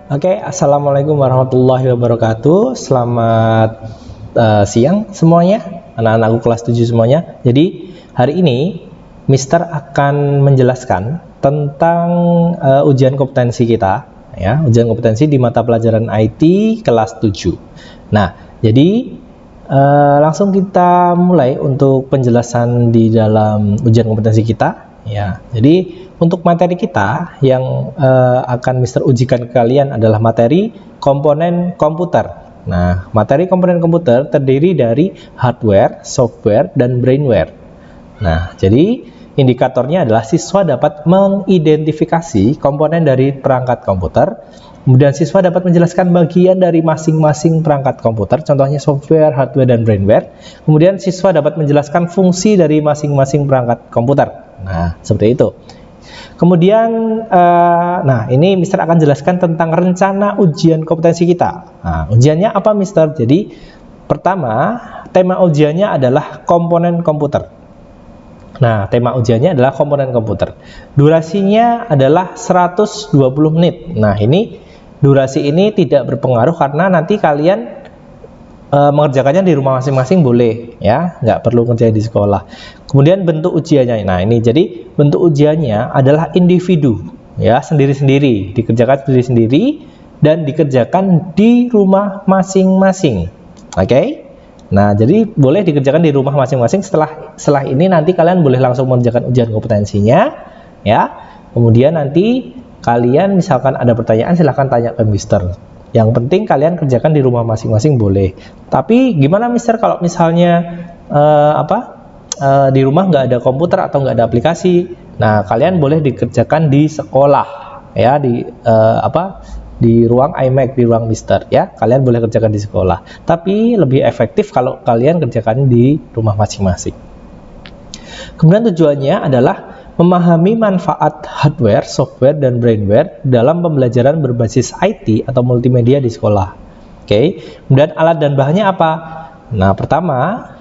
Oke, assalamualaikum warahmatullahi wabarakatuh. Selamat siang semuanya, anak-anakku kelas 7 semuanya. Jadi hari ini Mister akan menjelaskan tentang ujian kompetensi kita, ya, ujian kompetensi di mata pelajaran IT kelas 7. Nah, jadi langsung kita mulai untuk penjelasan di dalam ujian kompetensi kita. Ya, jadi untuk materi kita yang akan Mister ujikan ke kalian adalah materi komponen komputer. Nah, materi komponen komputer terdiri dari hardware, software, dan brainware. Nah, jadi indikatornya adalah siswa dapat mengidentifikasi komponen dari perangkat komputer. Kemudian siswa dapat menjelaskan bagian dari masing-masing perangkat komputer, contohnya software, hardware, dan brainware. Kemudian siswa dapat menjelaskan fungsi dari masing-masing perangkat komputer. Nah, seperti itu. Kemudian, nah ini Mister akan jelaskan tentang rencana ujian kompetensi kita. Nah, ujiannya apa Mister? Jadi, pertama, tema ujiannya adalah komponen komputer. Nah, tema ujiannya adalah komponen komputer. Durasinya adalah 120 menit. Nah, ini durasi ini tidak berpengaruh karena nanti kalian mengerjakannya di rumah masing-masing boleh, ya, nggak perlu kerja di sekolah. Kemudian bentuk ujiannya, nah ini jadi bentuk ujiannya adalah individu, ya, sendiri-sendiri, dikerjakan sendiri-sendiri dan dikerjakan di rumah masing-masing. Oke? Nah, jadi boleh dikerjakan di rumah masing-masing. Setelah ini nanti kalian boleh langsung mengerjakan ujian kompetensinya, ya. Kemudian nanti kalian misalkan ada pertanyaan silahkan tanya ke Mister. Yang penting kalian kerjakan di rumah masing-masing boleh. Tapi gimana Mister kalau misalnya di rumah nggak ada komputer atau nggak ada aplikasi? Nah, kalian boleh dikerjakan di sekolah, ya, di ruang iMac, di ruang Mister, ya. Kalian boleh kerjakan di sekolah. Tapi lebih efektif kalau kalian kerjakan di rumah masing-masing. Kemudian tujuannya adalah memahami manfaat hardware, software, dan brainware dalam pembelajaran berbasis IT atau multimedia di sekolah. Oke. Kemudian alat dan bahannya apa? Nah, pertama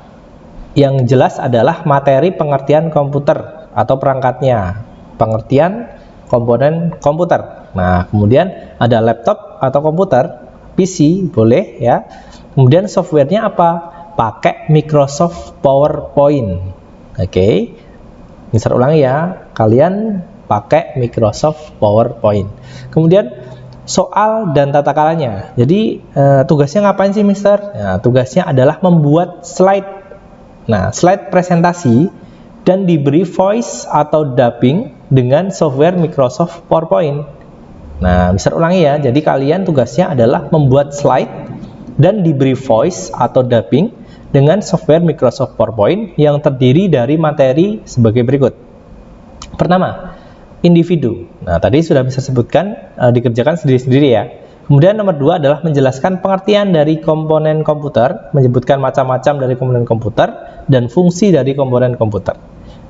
yang jelas adalah materi pengertian komputer atau perangkatnya, pengertian komponen komputer. Nah, kemudian ada laptop atau komputer, PC boleh, ya. Kemudian softwarenya apa? Pakai Microsoft PowerPoint. Oke. Mister ulangi ya, kalian pakai Microsoft PowerPoint. Kemudian soal dan tata caranya. Jadi tugasnya ngapain sih Mister? Nah, tugasnya adalah membuat slide. Nah, slide presentasi dan diberi voice atau dubbing dengan software Microsoft PowerPoint. Nah, Mister ulangi ya. Jadi kalian tugasnya adalah membuat slide dan diberi voice atau dubbing dengan software Microsoft PowerPoint yang terdiri dari materi sebagai berikut. Pertama, individu. Nah, tadi sudah bisa sebutkan dikerjakan sendiri-sendiri ya. Kemudian nomor 2 adalah menjelaskan pengertian dari komponen komputer, menyebutkan macam-macam dari komponen komputer dan fungsi dari komponen komputer.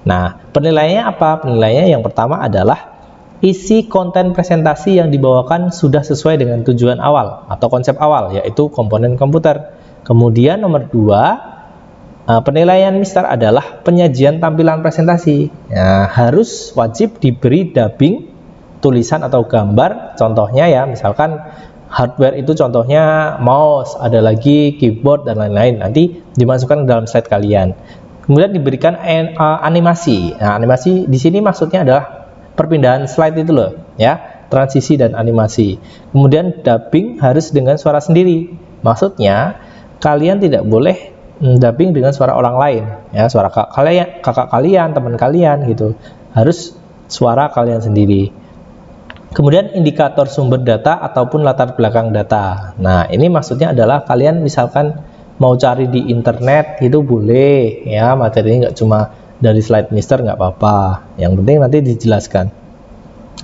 Nah, penilaiannya apa? Penilaiannya yang pertama adalah isi konten presentasi yang dibawakan sudah sesuai dengan tujuan awal atau konsep awal, yaitu komponen komputer. Kemudian nomor 2, penilaian Mister adalah penyajian tampilan presentasi. Nah, harus wajib diberi dubbing, tulisan atau gambar. Contohnya ya, misalkan hardware itu contohnya mouse, ada lagi keyboard dan lain-lain. Nanti dimasukkan ke dalam slide kalian. Kemudian diberikan animasi. Nah, animasi di sini maksudnya adalah perpindahan slide itu loh, ya, transisi dan animasi. Kemudian dubbing harus dengan suara sendiri. Maksudnya kalian tidak boleh dubbing dengan suara orang lain, ya, suara kakak kalian, teman kalian gitu. Harus suara kalian sendiri. Kemudian indikator sumber data ataupun latar belakang data. Nah, ini maksudnya adalah kalian misalkan mau cari di internet itu boleh, ya, materinya nggak cuma dari slide Mister, nggak apa-apa. Yang penting nanti dijelaskan.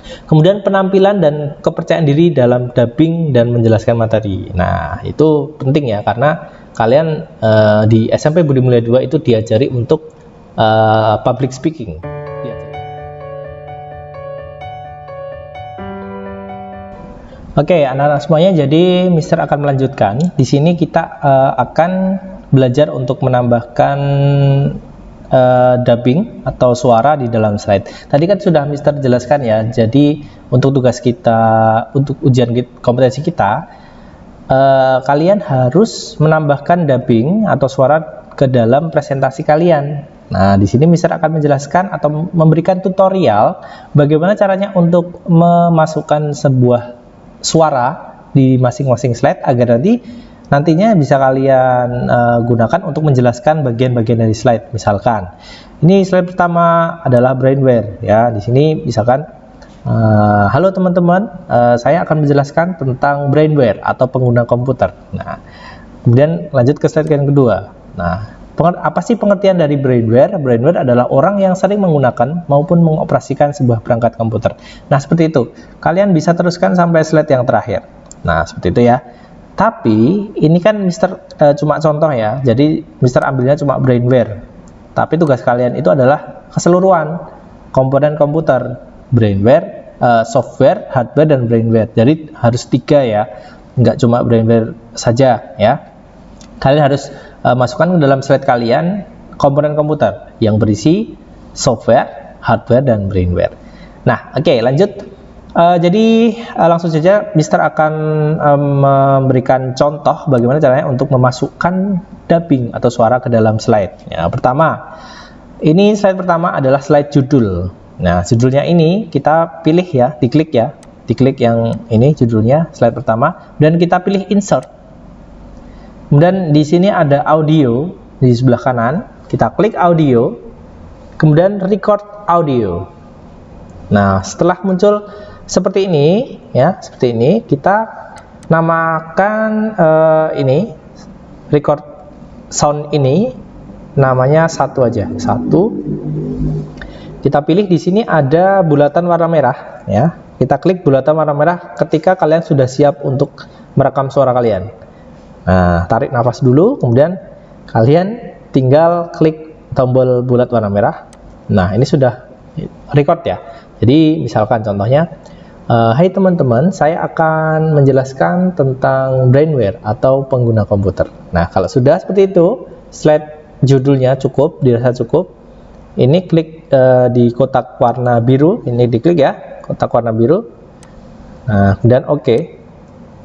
Kemudian penampilan dan kepercayaan diri dalam dubbing dan menjelaskan materi. Nah, itu penting ya, karena kalian di SMP Budi Mulia 2 itu diajari untuk public speaking. Oke, anak-anak semuanya, jadi Mister akan melanjutkan. Di sini kita akan belajar untuk menambahkan dubbing atau suara di dalam slide. Tadi kan sudah Mister jelaskan ya. Jadi untuk tugas kita, untuk ujian kompetensi kita, kalian harus menambahkan dubbing atau suara ke dalam presentasi kalian. Nah, di sini Mister akan menjelaskan atau memberikan tutorial bagaimana caranya untuk memasukkan sebuah suara di masing-masing slide agar nantinya bisa kalian gunakan untuk menjelaskan bagian-bagian dari slide. Misalkan, ini slide pertama adalah brainware ya. Di sini misalkan, halo teman-teman, saya akan menjelaskan tentang brainware atau pengguna komputer. Nah, kemudian lanjut ke slide yang kedua. Nah, apa sih pengertian dari brainware? Brainware adalah orang yang sering menggunakan maupun mengoperasikan sebuah perangkat komputer. Nah, seperti itu. Kalian bisa teruskan sampai slide yang terakhir. Nah, seperti itu ya. Tapi, ini kan Mister cuma contoh ya. Jadi, Mister ambilnya cuma brainware. Tapi tugas kalian itu adalah keseluruhan komponen komputer. Brainware, software, hardware, dan brainware. Jadi, harus 3 ya. Nggak cuma brainware saja ya. Kalian harus masukkan ke dalam slide kalian komponen komputer yang berisi software, hardware, dan brainware. Nah, oke, lanjut. Jadi langsung saja Mister akan memberikan contoh bagaimana caranya untuk memasukkan dubbing atau suara ke dalam slide. Ya, pertama, ini slide pertama adalah slide judul. Nah, judulnya ini kita pilih ya, diklik yang ini judulnya slide pertama, dan kita pilih insert. Kemudian di sini ada audio di sebelah kanan, kita klik audio, kemudian record audio. Nah, setelah muncul seperti ini ya, seperti ini, kita namakan ini record sound ini namanya 1 aja, 1. Kita pilih di sini ada bulatan warna merah ya. Kita klik bulatan warna merah ketika kalian sudah siap untuk merekam suara kalian. Nah, tarik nafas dulu, kemudian kalian tinggal klik tombol bulat warna merah. Nah, ini sudah record ya. Jadi, misalkan contohnya, hai teman-teman, saya akan menjelaskan tentang brainware atau pengguna komputer. Nah, kalau sudah seperti itu, slide judulnya cukup, dirasa cukup. Ini klik di kotak warna biru, ini diklik ya, kotak warna biru. Nah, kemudian oke.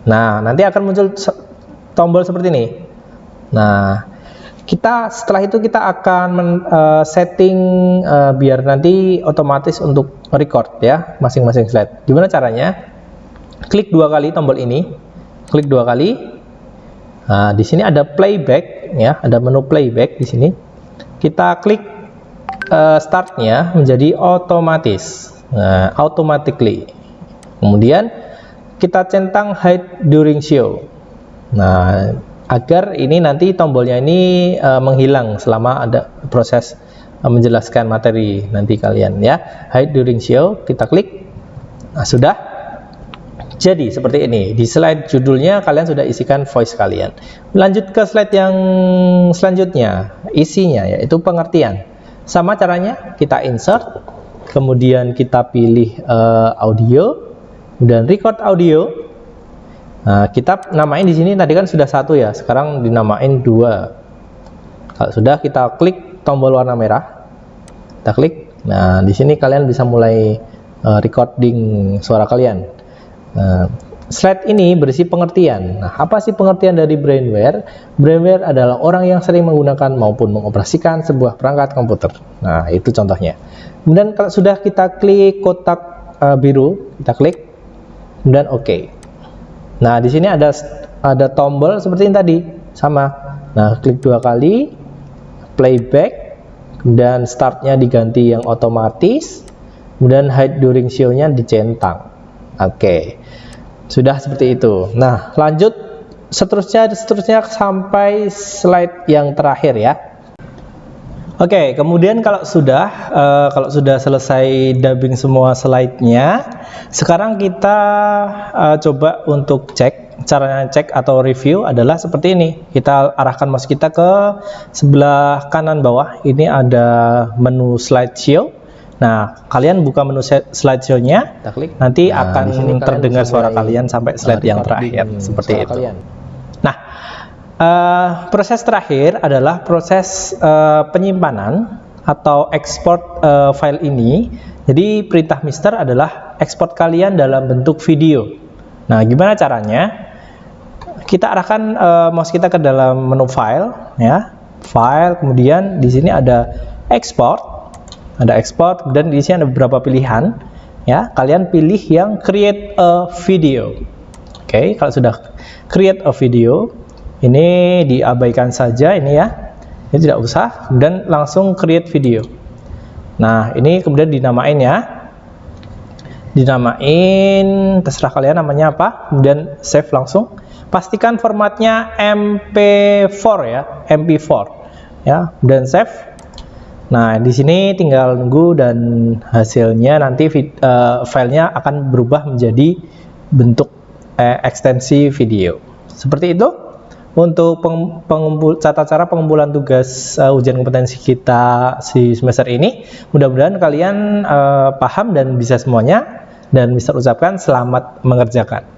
Nah, nanti akan muncul tombol seperti ini. Nah, setelah itu kita akan setting biar nanti otomatis untuk record ya masing-masing slide. Gimana caranya? Klik 2 kali tombol ini, klik 2 kali. Nah, di sini ada playback ya, ada menu playback di sini. Kita klik startnya menjadi otomatis. Nah, automatically. Kemudian kita centang hide during show. Nah, agar ini nanti tombolnya ini menghilang selama ada proses menjelaskan materi nanti kalian ya. Hide during show, kita klik. Nah, sudah. Jadi seperti ini. Di slide judulnya kalian sudah isikan voice kalian. Lanjut ke slide yang selanjutnya, isinya yaitu pengertian. Sama caranya, kita insert, kemudian kita pilih audio, kemudian record audio. Nah, kita namain di sini tadi kan sudah 1 ya, sekarang dinamain 2. Kalau sudah, kita klik tombol warna merah, kita klik. Nah, di sini kalian bisa mulai recording suara kalian. Nah, slide ini berisi pengertian. Nah, apa sih pengertian dari brainware? Brainware adalah orang yang sering menggunakan maupun mengoperasikan sebuah perangkat komputer. Nah, itu contohnya. Kemudian kalau sudah, kita klik kotak biru, kita klik, kemudian oke. Nah, di sini ada tombol seperti ini tadi, sama. Nah, klik 2 kali, playback, kemudian startnya diganti yang otomatis, kemudian hide during show-nya dicentang. Oke, sudah seperti itu. Nah, lanjut seterusnya sampai slide yang terakhir ya. Oke, kemudian kalau sudah selesai dubbing semua slide-nya, sekarang kita coba untuk cek. Caranya cek atau review adalah seperti ini. Kita arahkan mouse kita ke sebelah kanan bawah. Ini ada menu slideshow. Nah, kalian buka menu slideshow-nya, nanti akan terdengar suara kalian sampai slide yang terakhir seperti itu. Nah, proses terakhir adalah proses penyimpanan atau export file ini. Jadi perintah Mister adalah export kalian dalam bentuk video. Nah, gimana caranya? Kita arahkan mouse kita ke dalam menu file, ya, file, kemudian di sini ada export, dan di sini ada beberapa pilihan, ya. Kalian pilih yang create a video. Oke, kalau sudah create a video, ini diabaikan saja ini ya, ini tidak usah, dan langsung create video. Nah, ini kemudian dinamain ya, dinamain, terserah kalian namanya apa, kemudian save langsung. Pastikan formatnya MP4 ya, MP4 ya, dan save. Nah, di sini tinggal nunggu dan hasilnya nanti filenya akan berubah menjadi bentuk ekstensi video. Seperti itu untuk tata cara pengumpulan tugas ujian kompetensi kita di semester ini. Mudah-mudahan kalian paham dan bisa semuanya, dan Mister ucapkan selamat mengerjakan.